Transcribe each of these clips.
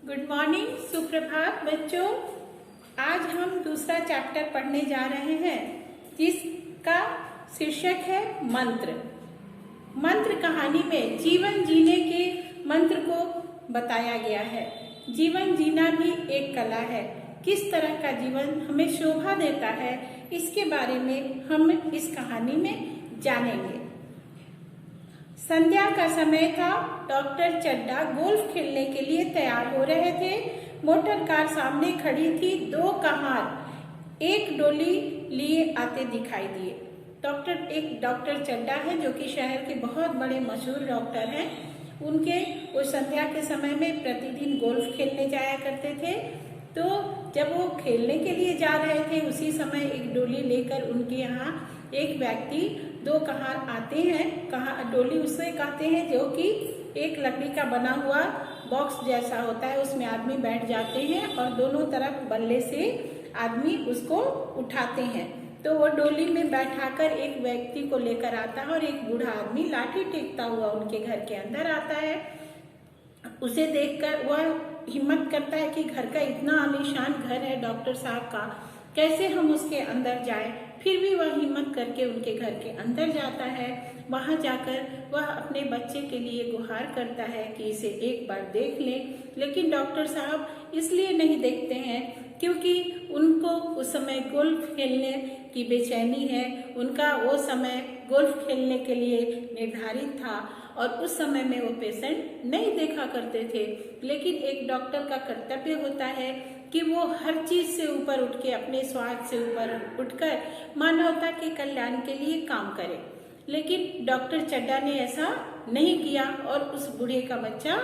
Good morning, सुप्रभात बच्चों। आज हम दूसरा चैप्टर पढ़ने जा रहे हैं जिसका शीर्षक है मंत्र। मंत्र कहानी में जीवन जीने के मंत्र को बताया गया है। जीवन जीना भी एक कला है। किस तरह का जीवन हमें शोभा देता है, इसके बारे में हम इस कहानी में जानेंगे। संध्या का समय था। डॉक्टर चड्डा गोल्फ खेलने के लिए तैयार हो रहे थे। मोटर कार सामने खड़ी थी। दो कहार एक डोली लिए आते दिखाई दिए। एक डॉक्टर चड्डा है जो कि शहर के बहुत बड़े मशहूर डॉक्टर हैं। उनके वो संध्या के समय में प्रतिदिन गोल्फ खेलने जाया करते थे। तो जब वो खेलने के लिए जा रहे थे, उसी समय एक डोली लेकर उनके यहाँ एक व्यक्ति दो कहार आते हैं। डोली उसे कहते हैं जो कि एक लकड़ी का बना हुआ बॉक्स जैसा होता है, उसमें आदमी बैठ जाते हैं और दोनों तरफ बल्ले से आदमी उसको उठाते हैं। तो वो डोली में बैठाकर एक व्यक्ति को लेकर आता है और एक बूढ़ा आदमी लाठी टेकता हुआ उनके घर के अंदर आता है। उसे देखकर वह हिम्मत करता है कि घर का इतना आलीशान घर है डॉक्टर साहब का, कैसे हम उसके अंदर जाएं। फिर भी वह हिम्मत करके उनके घर के अंदर जाता है। वहां जाकर वह अपने बच्चे के लिए गुहार करता है कि इसे एक बार देख लें। लेकिन डॉक्टर साहब इसलिए नहीं देखते हैं क्योंकि उनको उस समय गोल्फ खेलने की बेचैनी है। उनका वो समय गोल्फ खेलने के लिए निर्धारित था और उस समय में वो पेशेंट नहीं देखा करते थे। लेकिन एक डॉक्टर का कर्तव्य होता है कि वो हर चीज से ऊपर उठ के, अपने स्वार्थ से ऊपर उठकर मानवता के कल्याण के लिए काम करे। लेकिन डॉक्टर चड्डा ने ऐसा नहीं किया और उस बूढ़े का बच्चा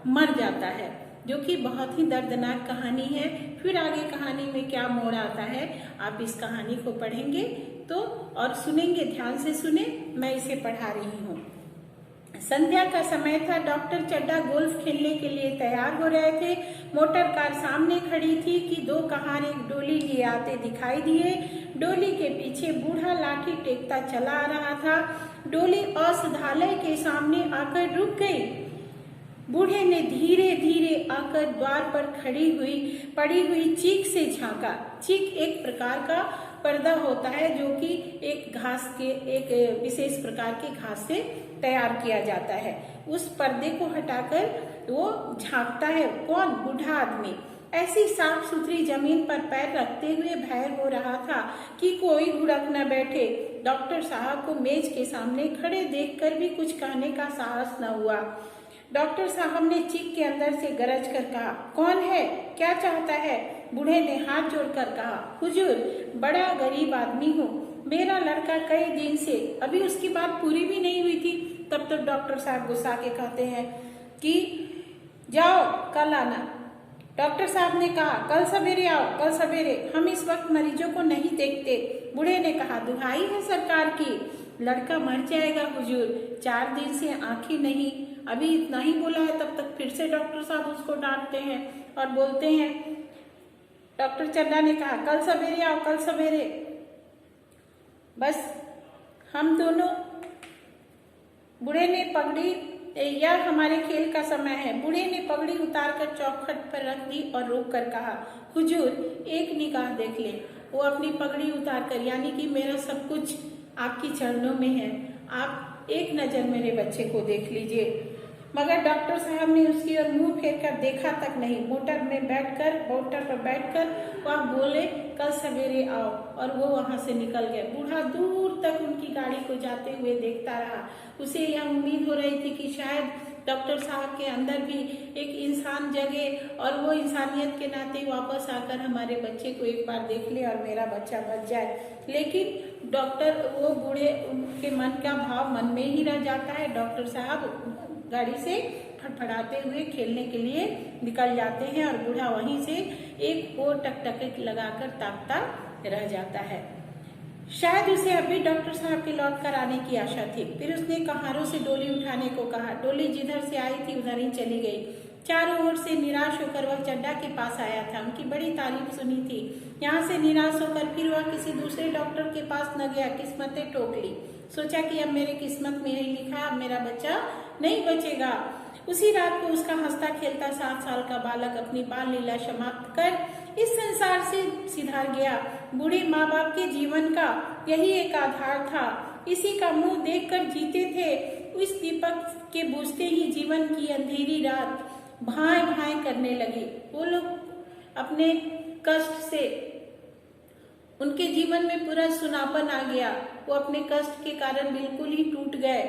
मर जाता है, जो कि बहुत ही दर्दनाक कहानी है। फिर आगे कहानी में क्या मोड़ आता है, आप इस कहानी को पढ़ेंगे तो और सुनेंगे। ध्यान से सुने, मैं इसे पढ़ा रही हूँ। संध्या का समय था। डॉक्टर चड्डा गोल्फ खेलने के लिए तैयार हो रहे थे। मोटर कार सामने खड़ी थी कि दो कहार एक डोली लिए आते दिखाई दिए। डोली के पीछे बूढ़ा लाठी टेकता चला आ रहा था। डोली औषधालय के सामने आकर रुक गई। बूढ़े ने धीरे धीरे आकर द्वार पर पड़ी हुई चीक से झांका। चीक एक प्रकार का पर्दा होता है जो कि एक विशेष प्रकार के घास से तैयार किया जाता है। उस पर्दे को हटाकर वो झांकता है। कौन? बूढ़ा आदमी। ऐसी साफ सुथरी जमीन पर पैर रखते हुए भय हो रहा था कि कोई लुढ़क न बैठे। डॉक्टर साहब को मेज के सामने खड़े देखकर भी कुछ कहने का साहस न हुआ। डॉक्टर साहब ने चीख के अंदर से गरज कर कहा, कौन है? क्या चाहता है? बूढ़े ने हाथ जोड़कर कहा, हुजूर, बड़ा गरीब आदमी हूँ। मेरा लड़का कई दिन से, अभी उसकी बात पूरी भी नहीं हुई थी, तब तक डॉक्टर साहब गुस्सा के कहते हैं कि जाओ कल आना। डॉक्टर साहब ने कहा, कल सवेरे आओ, कल सवेरे, हम इस वक्त मरीजों को नहीं देखते। बूढ़े ने कहा, दुहाई है सरकार की, लड़का मर जाएगा हुजूर, 4 दिन से आंखें नहीं। अभी इतना ही बोला है, तब तक फिर से डॉक्टर साहब उसको डांटते हैं और बोलते हैं। डॉक्टर चड्डा ने कहा, कल सवेरे आओ, कल सवेरे। बस हम दोनों, बूढ़े ने पगड़ी, यह हमारे खेल का समय है। बूढ़े ने पगड़ी उतारकर चौखट पर रख दी और रोक कर कहा, हुजूर, एक निगाह देख ले। वो अपनी पगड़ी उतारकर, यानी कि मेरा सब कुछ आपकी चरणों में है, आप एक नजर मेरे बच्चे को देख लीजिए। मगर डॉक्टर साहब ने उसकी ओर मुंह फेर कर देखा तक नहीं। मोटर पर बैठकर वह बोले, कल सवेरे आओ, और वो वहां से निकल गए। बूढ़ा दूर तक उनकी गाड़ी को जाते हुए देखता रहा। उसे यह उम्मीद हो रही थी कि शायद डॉक्टर साहब के अंदर भी एक इंसान जगे और वो इंसानियत के नाते वापस आकर हमारे बच्चे को एक बार देख ले और मेरा बच्चा बच जाए। लेकिन वो बूढ़े के मन का भाव मन में ही रह जाता है। डॉक्टर साहब गाड़ी से फड़फड़ाते हुए खेलने के लिए निकल जाते हैं और बूढ़ा वहीं से एक और टकटकी लगाकर ताकता रह जाता है। शायद उसे अभी डॉक्टर साहब के लौट कर आने की आशा थी। फिर उसने कहारों से डोली उठाने को कहा। डोली जिधर से आई थी उधर ही चली गई। चारों ओर से निराश होकर वह चड्डा के पास आया था। उनकी बड़ी तारीफ सुनी थी। यहाँ से निराश होकर फिर वह किसी दूसरे डॉक्टर के पास न गया। किस्मतें टोक ली। सोचा कि अब मेरे किस्मत में यही लिखा, अब मेरा बच्चा नहीं बचेगा। उसी रात को उसका हंसता खेलता 7 साल का बालक अपनी बाल लीला समाप्त कर इस संसार से सिधार गया। बूढ़े माँ बाप के जीवन का यही एक आधार था, इसी का मुंह देखकर जीते थे। उस दीपक के बुझते ही जीवन की अंधेरी रात भाए भाए करने लगी। वो लोग अपने कष्ट से, उनके जीवन में पूरा सुनापन आ गया। वो अपने कष्ट के कारण बिल्कुल ही टूट गए।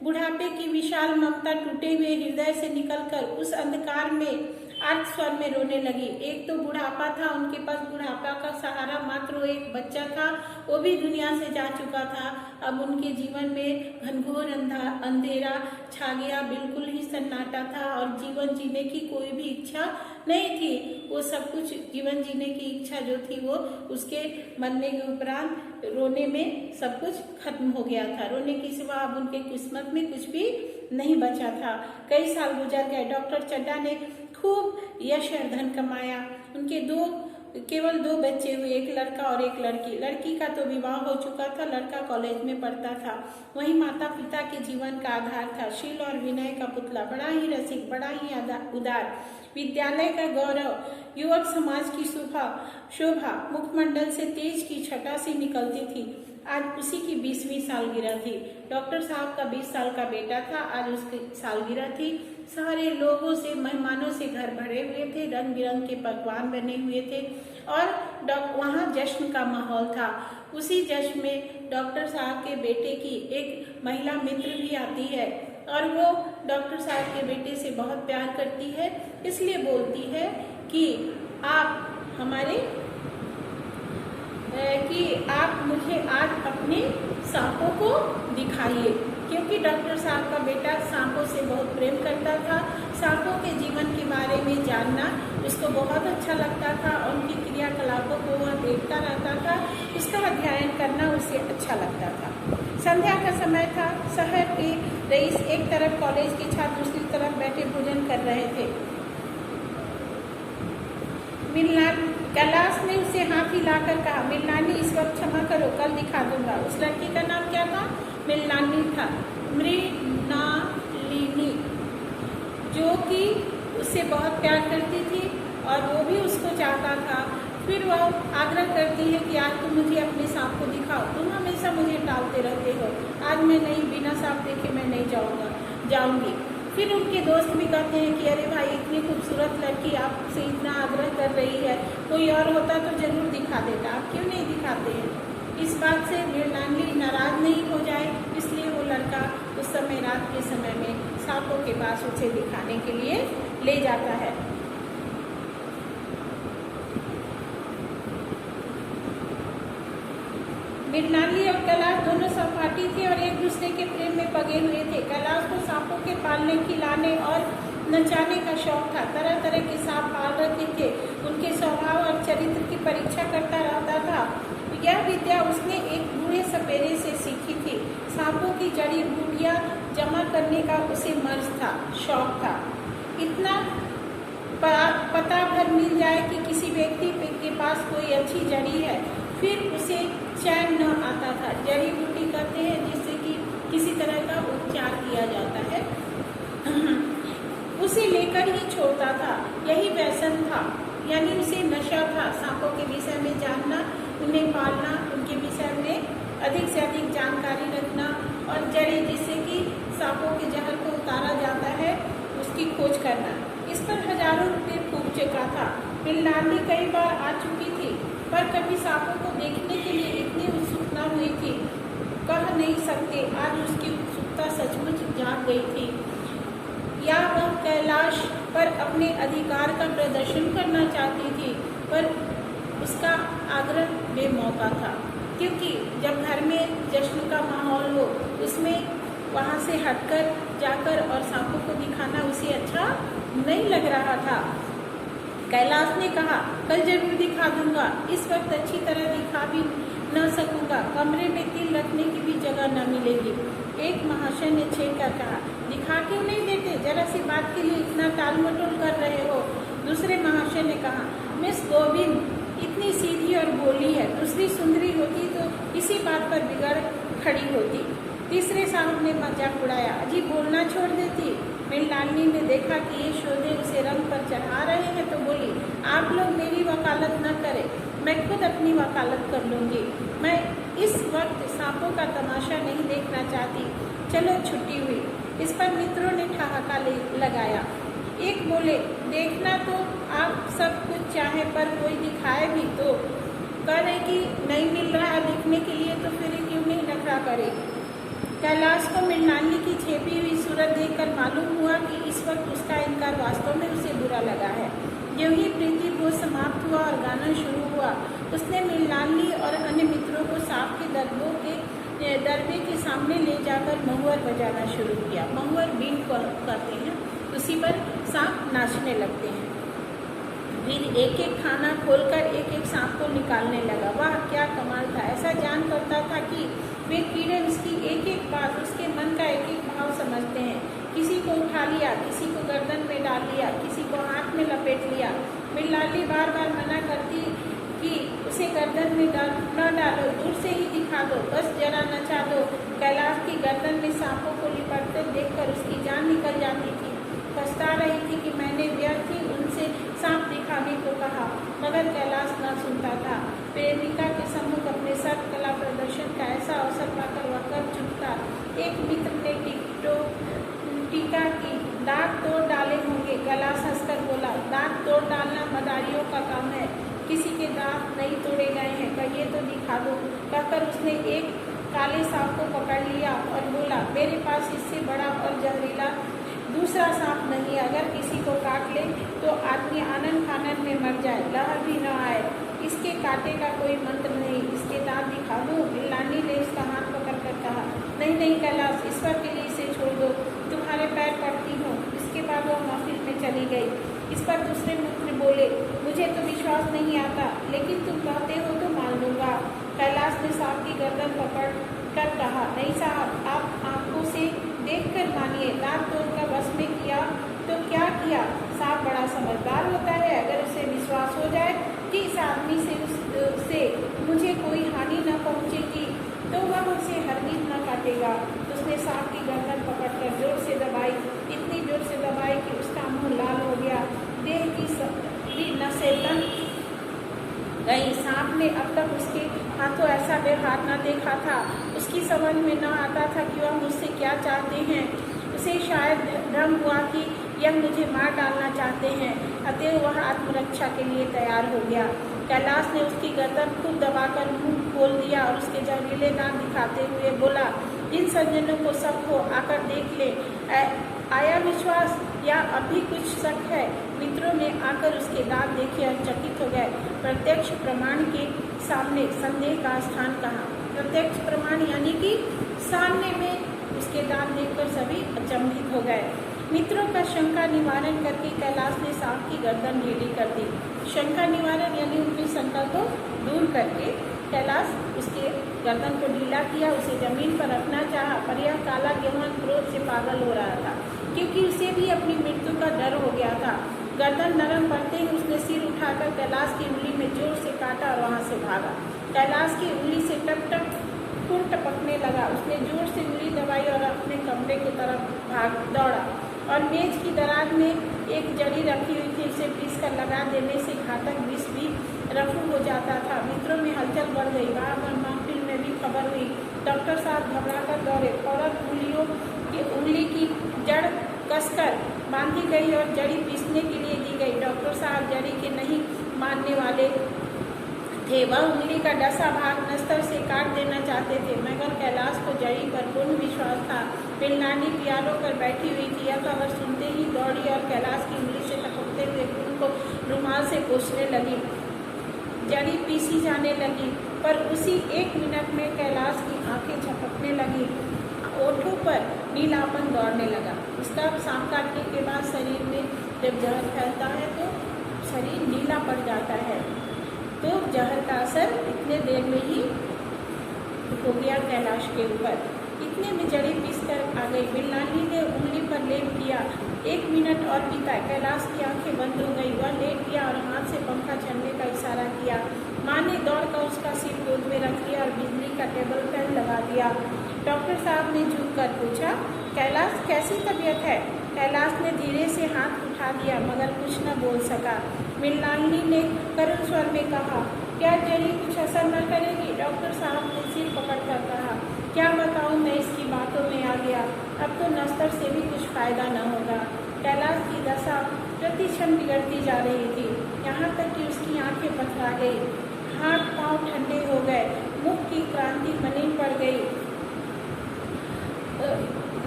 बुढ़ापे की विशाल ममता टूटे हुए हृदय से निकलकर उस अंधकार में अर्थ स्वर में रोने लगी। एक तो बुढ़ापा था, उनके पास बुढ़ापा का सहारा मात्र एक बच्चा था, वो भी दुनिया से जा चुका था। अब उनके जीवन में घनघोर अंधेरा छा गया, बिल्कुल ही सन्नाटा था और जीवन जीने की कोई भी इच्छा नहीं थी। वो सब कुछ जीवन जीने की इच्छा जो थी वो उसके मरने के उपरांत रोने में सब कुछ खत्म हो गया था। रोने के सिवा अब उनके किस्मत में कुछ भी नहीं बचा था। कई साल गुजर गए। डॉक्टर चड्ढा ने खूब यश और धन कमाया। उनके केवल दो बच्चे हुए, एक लड़का और एक लड़की। लड़की का तो विवाह हो चुका था, लड़का कॉलेज में पढ़ता था। वही माता पिता के जीवन का आधार था। शील और विनय का पुतला, बड़ा ही रसिक, बड़ा ही उदार, विद्यालय का गौरव, युवक समाज की शोभा मुखमंडल से तेज की छटा सी निकलती थी। आज उसी की 20वीं सालगिरह थी। डॉक्टर साहब का 20 साल का बेटा था, आज उसकी सालगिरह थी। सारे लोगों से, मेहमानों से घर भरे हुए थे, रंग बिरंग के पकवान बने हुए थे और वहाँ जश्न का माहौल था। उसी जश्न में डॉक्टर साहब के बेटे की एक महिला मित्र भी आती है और वो डॉक्टर साहब के बेटे से बहुत प्यार करती है, इसलिए बोलती है कि आप मुझे आज अपने सांपों को दिखाइए, क्योंकि डॉक्टर साहब का बेटा सांपों से बहुत प्रेम करता था। सांपों के जीवन के बारे में जानना उसको बहुत अच्छा लगता था और उनकी क्रियाकलापों को वह देखता रहता था, उसका अध्ययन करना उसे अच्छा लगता था। संध्या का समय था। शहर के रईस एक तरफ, कॉलेज के छात्र दूसरी तरफ बैठे भोजन कर रहे थे। कैलाश ने उसे हाथ हिलाकर कहा, मिलनानी इस वक्त क्षमा करो, कल दिखा दूंगा। उस लड़की का नाम क्या था? मिलनानी था, मृणालिनी, जो कि उससे बहुत प्यार करती थी और वो भी उसको चाहता था। फिर वह आग्रह करती है कि आज तुम मुझे अपने सांप को दिखाओ, तुम हमेशा मुझे टालते रहते हो, आज मैं नहीं, बिना सांप देखे मैं नहीं जाऊंगी। फिर उनके दोस्त भी कहते हैं कि अरे भाई, इतनी खूबसूरत लड़की आपसे इतना आग्रह कर रही है, कोई और होता तो जरूर दिखा देता, आप क्यों नहीं दिखाते हैं? इस बात से मृणालिनी नाराज नहीं हो जाए, इसलिए वो लड़का उस समय रात के समय में सांपों के पास उसे दिखाने के लिए ले जाता है। मृणालिनी और कैलाश दोनों सहपाठी थे और एक दूसरे के प्रेम में पगे हुए थे। कैलाश को सांपों के पालने, खिलाने और नचाने का शौक था। तरह तरह के सांप पाल रखे थे, उनके स्वभाव और चरित्र की परीक्षा करता रहता था। यह विद्या उसने एक बूढ़े सपेरे से सीखी थी। सांपों की जड़ी बूटियां जमा करने का उसे मर्ज था, शौक था। इतना पता भर मिल जाए कि किसी व्यक्ति के पास कोई अच्छी जड़ी है, फिर उसे चैन न आता था। जड़ी बूटी कहते हैं जिससे कि किसी तरह का उपचार किया जाता है, उसे लेकर ही छोड़ता था। यही व्यसन था, यानी उसे नशा था सांपों के विषय में जानना, उन्हें पालना, उनके विषय में अधिक से अधिक जानकारी रखना और जड़ी जिससे कि सांपों के जहर को उतारा जाता है उसकी खोज करना। इस पर हजारों रुपये फूक चुका था। मृणालिनी कई बार आ चुकी थी, पर कभी सांपों को देखने के लिए इतनी उत्सुक न हुई थी, कह नहीं सकते। आज उसकी उत्सुकता सचमुच जाग गई थी। या वह कैलाश पर अपने अधिकार का प्रदर्शन करना चाहती थी, पर उसका आग्रह बेमौका था, क्योंकि जब घर में जश्न का माहौल हो, उसमें वहाँ से हटकर जाकर और सांपों को दिखाना उसे अच्छा नहीं लग रहा था। कैलाश ने कहा, कल जरूर दिखा दूंगा, इस वक्त अच्छी तरह दिखा भी न सकूंगा, कमरे में तिल रखने की भी जगह न मिलेगी। एक महाशय ने छेड़ कर कहा, दिखा क्यों नहीं देते, जरा सी बात के लिए इतना टाल मटोल कर रहे हो। दूसरे महाशय ने कहा, मिस गोविंद इतनी सीधी और भोली है, दूसरी सुंदरी होती तो इसी बात पर बिगड़ खड़ी होती। तीसरे साहब ने मजाक उड़ाया, अजी बोलना छोड़ देती, मृणालिनी ने देखा कि ये शोधे उसे रंग पर चढ़ा रहे हैं तो बोली, आप लोग मेरी वकालत न करें, मैं खुद अपनी वकालत कर लूँगी। मैं इस वक्त सांपों का तमाशा नहीं देखना चाहती, चलो छुट्टी हुई। इस पर मित्रों ने ठहाका लगाया। एक बोले, देखना तो आप सब कुछ चाहे पर कोई दिखाए भी तो। कह रहे कि नहीं मिल रहा है देखने के लिए तो फिर क्यों नहीं नखरा करे। कैलाश को मृणालिनी की छेपी हुई सूरत देखकर मालूम हुआ कि इस वक्त उसका इनकार वास्तव में उसे बुरा लगा है। जो ही प्रीति भोज समाप्त हुआ और गाना शुरू हुआ, उसने मृणालिनी और अन्य मित्रों को सांप के दरबे के सामने ले जाकर महुअर बजाना शुरू किया। महुअर बीन को कहते हैं, उसी पर सांप नाचने लगते हैं। फिर एक एक खाना खोलकर एक एक सांप को निकालने लगा। वाह क्या कमाल था! ऐसा जान करता था कि वे कीड़े उसकी एक एक बात, उसके मन का एक एक भाव समझते हैं। किसी को उठा लिया, किसी को गर्दन में डाल लिया, किसी को हाथ में लपेट लिया। मृणालिनी बार बार मना करती कि उसे गर्दन में न डालो, दूर से ही दिखा दो, बस जरा नचा दो। कैलाश की गर्दन में सांपों को लिपटते देखकर उसकी जान निकल जाती थी। पछता रही थी कि मैंने व्यर्थ ही उनसे सांप दिखाने को कहा, मगर कैलाश न सुनता था। प्रेमिका के सम्मुख अपने सर्व कला प्रदर्शन का ऐसा अवसर पाकर वह कब चुकता। एक मित्र ने टीका की, दांत तोड़ डाले होंगे। कैलाश हंसकर बोला, दांत तोड़ डालना मदारियों का काम है, किसी के दांत नहीं तोड़े गए हैं, कहिए तो दिखा दो। कहकर उसने एक काले सांप को पकड़ लिया और बोला, मेरे पास इससे बड़ा और जहरीला दूसरा सांप नहीं, अगर किसी को काट ले तो आदमी आनन फानन में मर जाए, लहर भी न आए। इसके कांटे का कोई मंत्र नहीं, इसके दांत दिखा दो। मृणालिनी ने उसका हाथ पकड़कर कहा, नहीं नहीं कैलाश, ईश्वर के लिए इसे छोड़ दो, तुम्हारे पैर पड़ती हूँ। इसके बाद वह महफिल में चली गई। इस पर दूसरे मित्र बोले, मुझे तो विश्वास नहीं आता, लेकिन तुम कहते हो तो मान लूंगा। कैलाश ने सांप की गर्दन पकड़ कर कहा, नहीं साहब, आप आंखों से देखकर मानिए, दांत तोड़कर वश में किया तो क्या किया। सांप बड़ा समझदार होता है, अगर उसे विश्वास हो जाए कि इस आदमी से मुझे कोई हानि न पहुंचेगी तो वह उसे हरगिज न काटेगा। उसने सांप की गर्दन पकड़कर जोर से दबाई, इतनी जोर से दबाई कि उसका मुंह लाल हो गया, देह की नसें तन गई। सांप ने अब तक उसके हाथों ऐसा व्यवहार न देखा था। उसकी समझ में न आता था कि वह मुझसे क्या चाहते हैं। उसे शायद भ्रम हुआ कि यह मुझे मार डालना चाहते हैं, अतः वह आत्मरक्षा के लिए तैयार हो गया। कैलाश ने उसकी गर्दन खूब दबाकर मुंह खोल दिया और उसके जहरीले दांत दिखाते हुए बोला, जिन सज्जनों को शक हो आकर देख ले। आया विश्वास या अभी कुछ शक है? मित्रों ने आकर उसके दांत देखे और चकित हो गए। प्रत्यक्ष प्रमाण के सामने संदेह का स्थान कहाँ? प्रत्यक्ष प्रमाण यानी कि सामने में उसके दांत देखकर सभी अचंभित हो गए। मित्रों का शंका निवारण करके कैलाश ने सांप की गर्दन ढीली कर दी। शंका निवारण यानी उनकी शंका को दूर करके कैलाश उसके गर्दन को ढीला किया, उसे जमीन पर रखना चाहा, पर यह काला गेहूं क्रोध से पागल हो रहा था, क्योंकि उसे भी अपनी मृत्यु का डर हो गया था। गर्दन नरम पड़ते ही उसने सिर उठाकर कैलाश की उंगली में जोर से काटा और वहां से भागा। कैलाश की उंगली से टप टप खून टपकने लगा। उसने जोर से उंगली दबाई और अपने कमरे की तरफ दौड़ा और मेज की दराज में एक जड़ी रखी हुई थी, उसे पीस कर लगा देने से घातक विष भी रफू हो जाता था। मित्रों में हलचल बढ़ गई। वहाँ महफिल में भी खबर हुई। डॉक्टर साहब घबराकर दौड़े। फौरन उंगली की जड़ कसकर बांधी गई और जड़ी पीसने के लिए दी गई। डॉक्टर साहब जड़ी के नहीं मानने वाले थे, वह उंगली का डसा भाग नस्तर से काट देना चाहते थे, मगर कैलाश को जड़ी पर पूर्ण विश्वास था। मृणालिनी पियानो पर बैठी हुई थी। यह खबर सुनते ही दौड़ी और कैलाश की उंगली से टपकते हुए खून को रुमाल से पोंछने लगी। जड़ी पीसी जाने लगी, पर उसी 1 मिनट में कैलाश की आंखें झपकने लगी, ओठों पर नीलापन दौड़ने लगा। इसका सांप काटने के बाद शरीर में जब जहर फैलता है तो शरीर नीला पड़ जाता है, तो जहर का असर इतने देर में ही हो गया कैलाश के ऊपर। इतने में जड़ी पीस कर आ गई। मृणालिनी ने उंगली पर लेप किया। 1 मिनट और बीता। कैलाश की आंखें बंद हो गई। वह लेट गया और हाथ से पंखा चलने का इशारा किया। माँ ने दौड़कर उसका सिर गोद में रख लिया और बिजली का टेबल फैन लगा दिया। डॉक्टर साहब ने झुककर पूछा, कैलाश कैसी तबीयत है? कैलाश ने धीरे से हाथ उठा दिया मगर कुछ न बोल सका। मृणालिनी ने करुण स्वर में कहा, क्या जेली कुछ असर न करेगी? डॉक्टर साहब ने सिर पकड़कर कहा, क्या बताऊं, मैं इसकी बातों में आ गया। अब तो नस्तर से भी कुछ फायदा न होगा। कैलाश की दशा प्रति क्षण बिगड़ती जा रही थी, यहाँ तक कि उसकी आंखें पथरा गई, हाथ पांव ठंडे हो गए, मुख की क्रांति मलिन पड़ गई,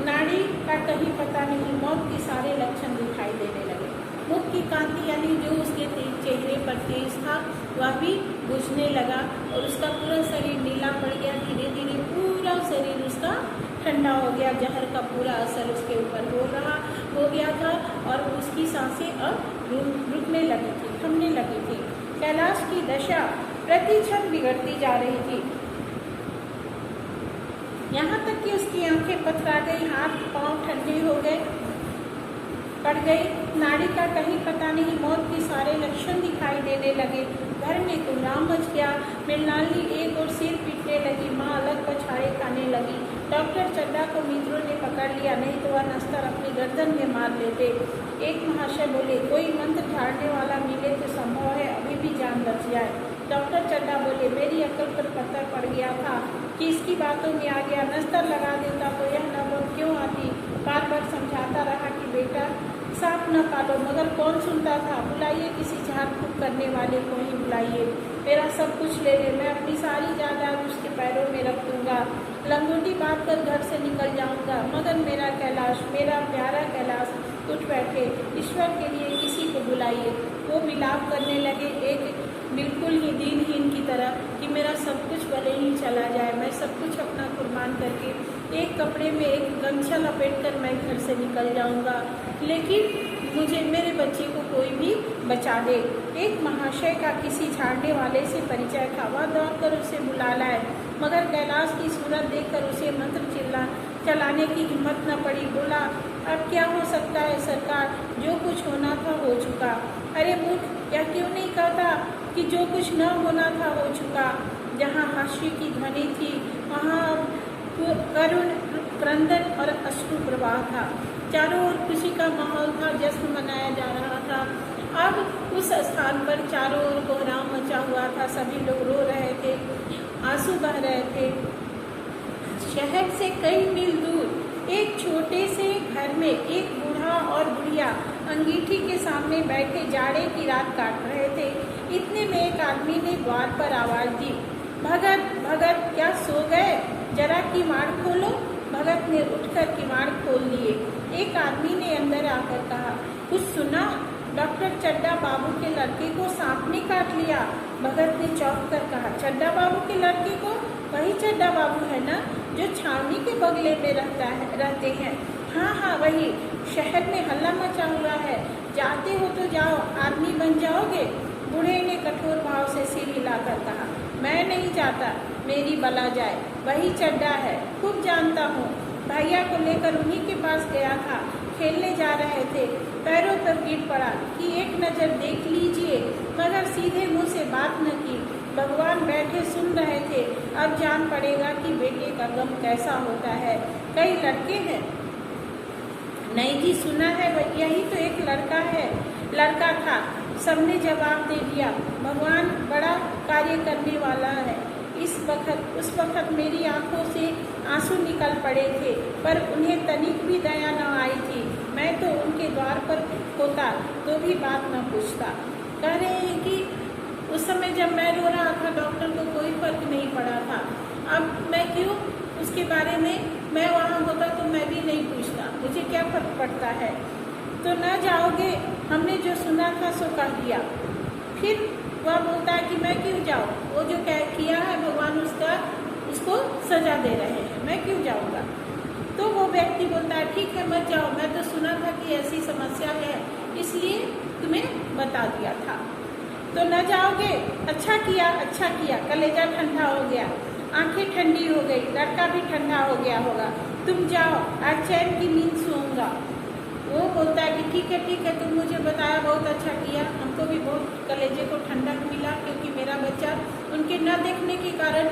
नाड़ी का कहीं पता नहीं, मौत के सारे लक्षण दिखाई देने लगे। मुख की कांति यानी जो उसके चेहरे पर तेज था वह भी बुझने लगा और उसका पूरा शरीर नीला पड़ गया। धीरे धीरे पूरा शरीर उसका ठंडा हो गया, जहर का पूरा असर उसके ऊपर हो गया था और उसकी सांसें अब रुकने लगी थी, थमने लगी थी। कैलाश की दशा प्रति क्षण बिगड़ती जा रही थी, यहाँ तक कि उसकी आंखें पथरा गई, हाथ पांव ठंडे हो गए, पड़ गई, नाड़ी का कहीं पता नहीं, मौत के सारे लक्षण दिखाई देने लगे। घर में कोहराम मच गया। मृणालिनी एक और सिर पीटने लगी, माँ अलग पछाड़े खाने लगी। डॉक्टर चड्डा को मित्रों ने पकड़ लिया, नहीं तो वह नस्तर अपनी गर्दन में मार लेते। एक महाशय बोले, कोई मंत्र झाड़ने वाला मिले तो संभव है अभी भी जान बच जाए। डॉक्टर चड्डा बोले, मेरी अकल पर पत्थर पड़ गया था कि इसकी बातों में आ गया, नस्तर लगा देता तो यह नौबत क्यों आती। बार बार समझाता रहा कि बेटा सांप न पालो, मगर कौन सुनता था। बुलाइए किसी झाड़ फूक करने वाले को ही बुलाइए, मेरा सब कुछ ले ले, मैं अपनी सारी जायदाद उसके पैरों में रख दूंगा, लंगोटी बांध कर घर से निकल जाऊंगा। मगर मेरा कैलाश, मेरा प्यारा कैलाश उठ बैठे, ईश्वर के लिए किसी को बुलाइए। वो विलाप करने लगे एक बिल्कुल ही दीनहीन की तरह कि मेरा सब कुछ भले ही चला जाए, मैं सब कुछ अपना कुर्बान करके एक कपड़े में एक गमछा लपेटकर मैं घर से निकल जाऊंगा, लेकिन मुझे मेरे बच्चे को कोई भी बचा दे। एक महाशय का किसी झाड़ने वाले से परिचय था, वह दौड़कर उसे बुला लाए, मगर कैलाश की सूरत देखकर उसे मंत्र चलाने की हिम्मत न पड़ी। बोला, अब क्या हो सकता है सरकार, जो कुछ होना था हो चुका। अरे मूर्ख, यह क्यों नहीं कहता कि जो कुछ न होना था हो चुका। जहाँ हास्य की ध्वनि थी वहाँ करुण क्रंदन और अश्रु प्रवाह था। चारों ओर खुशी का माहौल था, जश्न मनाया जा रहा था। अब उस स्थान पर चारों ओर कोहराम मचा हुआ था, सभी लोग रो रहे थे, आंसू बह रहे थे। शहर से कई मील दूर एक छोटे से घर में एक बूढ़ा और बुढ़िया अंगीठी के सामने बैठे जाड़े की रात काट रहे थे। इतने में एक आदमी ने द्वार पर आवाज दी, भगत भगत क्या सो गए, जरा किवाड़ खोलो। भगत ने उठकर किवाड़ खोल लिए। एक आदमी ने अंदर आकर कहा, कुछ सुना? डॉक्टर चड्डा बाबू के लड़के को सांप ने काट लिया। भगत ने चौंक कर कहा, चड्डा बाबू के लड़के को? वही चड्डा बाबू है ना जो छावनी के बगले में रहते हैं? हाँ हाँ वही। शहर में हल्ला मचा हुआ है, जाते हो तो जाओ, आदमी बन जाओगे। बूढ़े ने कठोर भाव से सिर हिलाकर कहा, मैं नहीं जाता, मेरी बला जाए, वही चड्डा है, खूब जानता हूँ। भैया को लेकर उन्हीं के पास गया था, खेलने जा रहे थे, पैरों पर गिर पड़ा कि एक नज़र देख लीजिए, मगर सीधे मुंह से बात न की। भगवान बैठे सुन रहे थे, अब जान पड़ेगा कि बेटे का गम कैसा होता है। कई लड़के हैं? नहीं जी, सुना है, यही तो एक लड़का था। सबने जवाब दे दिया, भगवान बड़ा कार्य करने वाला है। उस वक्त मेरी आंखों से आंसू निकल पड़े थे, पर उन्हें तनिक भी दया न आई थी। मैं तो उनके द्वार पर होता तो भी बात न पूछता। कह रहे हैं कि उस समय जब मैं रो रहा था डॉक्टर को कोई फर्क नहीं पड़ा था। अब मैं क्यों उसके बारे में, मैं वहाँ होता तो मैं भी नहीं पूछता, मुझे क्या फर्क पड़ता है। तो न जाओगे, हमने जो सुना था सो कह दिया। फिर वह बोलता है कि मैं क्यों जाऊँ, वो जो किया है भगवान उसको सजा दे रहे हैं, मैं क्यों जाऊँगा। तो वो व्यक्ति बोलता है, ठीक है मत जाओ, मैं तो सुना था कि ऐसी समस्या है इसलिए तुम्हें बता दिया था। तो न जाओगे? अच्छा किया, कलेजा ठंडा हो गया, आंखें ठंडी हो गई, लड़का भी ठंडा हो गया होगा। तुम जाओ, आज चैन की नींद सोऊंगा। वो बोलता है कि ठीक है, तुम मुझे बताया, बहुत अच्छा किया, हमको भी बहुत कलेजे को ठंडक मिला, क्योंकि मेरा बच्चा उनके न देखने के कारण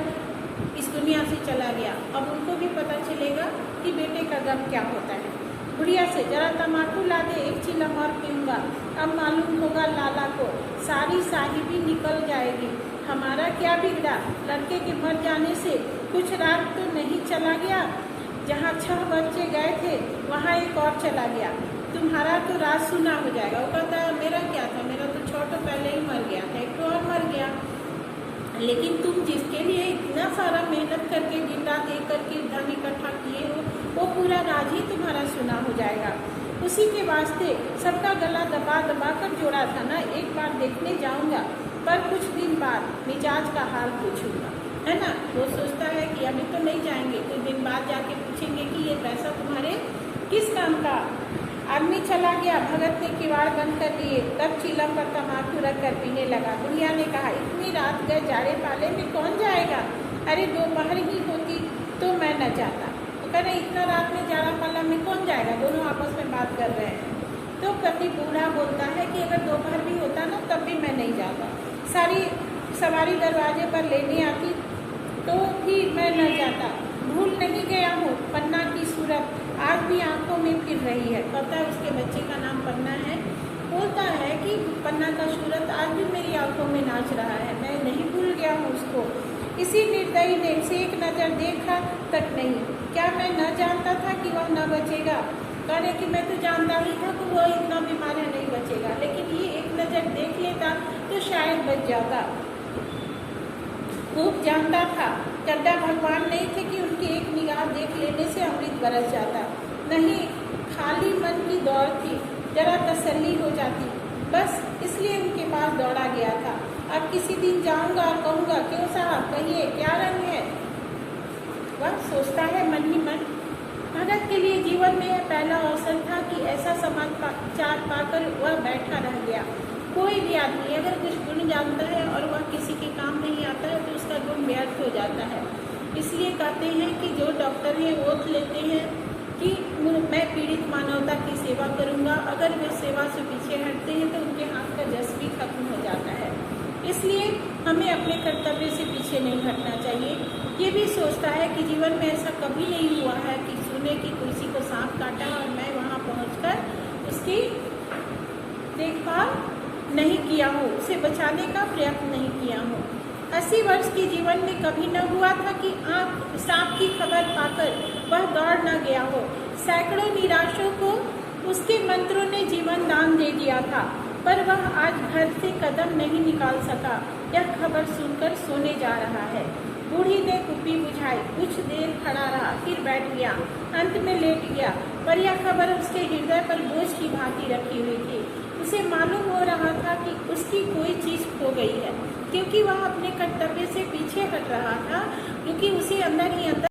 इस दुनिया से चला गया। अब उनको भी पता चलेगा कि बेटे का गम क्या होता है। बुढ़िया से, जरा तम्बाकू ला दे, एक चिलम और पीऊँगा। अब मालूम होगा लाला को, सारी साहिबी निकल जाएगी। हमारा क्या बिगड़ा, लड़के के मर जाने से कुछ रात तो नहीं चला गया। जहाँ 6 बच्चे गए थे वहाँ एक और चला गया। तुम्हारा तो राज सुना हो जाएगा। वो कहता है मेरा क्या था, मेरा तो छोटा पहले ही मर गया था, एक तो और मर गया। लेकिन तुम जिसके लिए इतना सारा मेहनत करके दिन रात एक करके धन इकट्ठा किए हो, वो पूरा राज ही तुम्हारा सुना हो जाएगा। उसी के वास्ते सबका गला दबा दबा कर जोड़ा था ना। एक बार देखने जाऊंगा, पर कुछ दिन बाद मिजाज का हाल पूछूंगा, है ना। वो सोचता है कि अभी तो नहीं जाएंगे, कुछ दिन बाद जाके पूछेंगे कि ये पैसा तुम्हारे किस काम का। आदमी चला गया, भगत ने किवाड़ बंद कर दिए, तब चिलम पर तम्बाकू रख कर पीने लगा। बुढ़िया ने कहा, इतनी रात गए जाड़े पाले में कौन जाएगा। अरे दोपहर ही होती तो मैं न जाता। तो कह रहे इतना रात में जाड़ा पाला में कौन जाएगा। दोनों आपस में बात कर रहे हैं। तो कभी बूढ़ा बोलता है कि अगर दोपहर भी होता ना तब भी मैं नहीं जाता। सारी सवारी दरवाजे पर लेने आती तो भी मैं न जाता। भूल नहीं गया हूँ पन्ना की सूरत, आज भी आंखों में फिर रही है। पता है उसके बच्चे का नाम पन्ना है। बोलता है कि पन्ना का सूरत आज भी मेरी आंखों में नाच रहा है, मैं नहीं भूल गया हूँ उसको। इसी निर्दयी ने से एक नज़र देखा तक नहीं। क्या मैं न जानता था कि वह न बचेगा। कह रहे कि मैं तो जानता ही था कि वह इतना बीमार है, नहीं बचेगा, लेकिन ये एक नज़र देख लेता तो शायद बच जाता। खूब जानता था गड्ढा भगवान नहीं थे कि उनकी एक निगाह देख लेने से अमृत बरस जाता। नहीं, खाली मन की दौड़ थी, जरा तसल्ली हो जाती, बस इसलिए उनके पास दौड़ा गया था। अब किसी दिन जाऊंगा और कहूँगा, क्यों साहब कहिए क्या रंग है। वह सोचता है मन ही मन। भगत के लिए जीवन में यह पहला अवसर था कि ऐसा समाचार पाकर वह बैठा रह गया। कोई भी आदमी अगर कुछ गुण जानता है और वह किसी के काम नहीं आता है तो उसका गुण व्यर्थ हो जाता है। इसलिए कहते हैं कि जो डॉक्टर हैं ओथ लेते हैं कि मैं पीड़ित मानवता की सेवा करूंगा। अगर वे सेवा से पीछे हटते हैं तो उनके हाथ का जस भी खत्म हो जाता है। इसलिए हमें अपने कर्तव्य से पीछे नहीं हटना चाहिए। ये भी सोचता है कि जीवन में ऐसा कभी नहीं हुआ है कि सोने की कुर्सी को सांप काटा और मैं वहाँ पहुँचकर उसकी देखभाल नहीं किया हो, उसे बचाने का प्रयत्न नहीं किया हो। 80 वर्ष के जीवन में कभी न हुआ था कि सांप की खबर पाकर वह दौड़ न गया हो। सैकड़ों निराशों को उसके मंत्रों ने जीवन दान दे दिया था, पर वह आज घर से कदम नहीं निकाल सका। यह खबर सुनकर सोने जा रहा है। बूढ़ी ने कुप्पी बुझाई, कुछ देर खड़ा रहा, फिर बैठ गया, अंत में लेट गया, पर यह खबर उसके हृदय पर बोझ की भांति रखी हुई थी। उसे मालूम हो रहा था कि उसकी कोई चीज खो गई है, क्योंकि वह अपने कर्तव्य से पीछे हट रहा था, क्योंकि उसे अंदर ही अंदर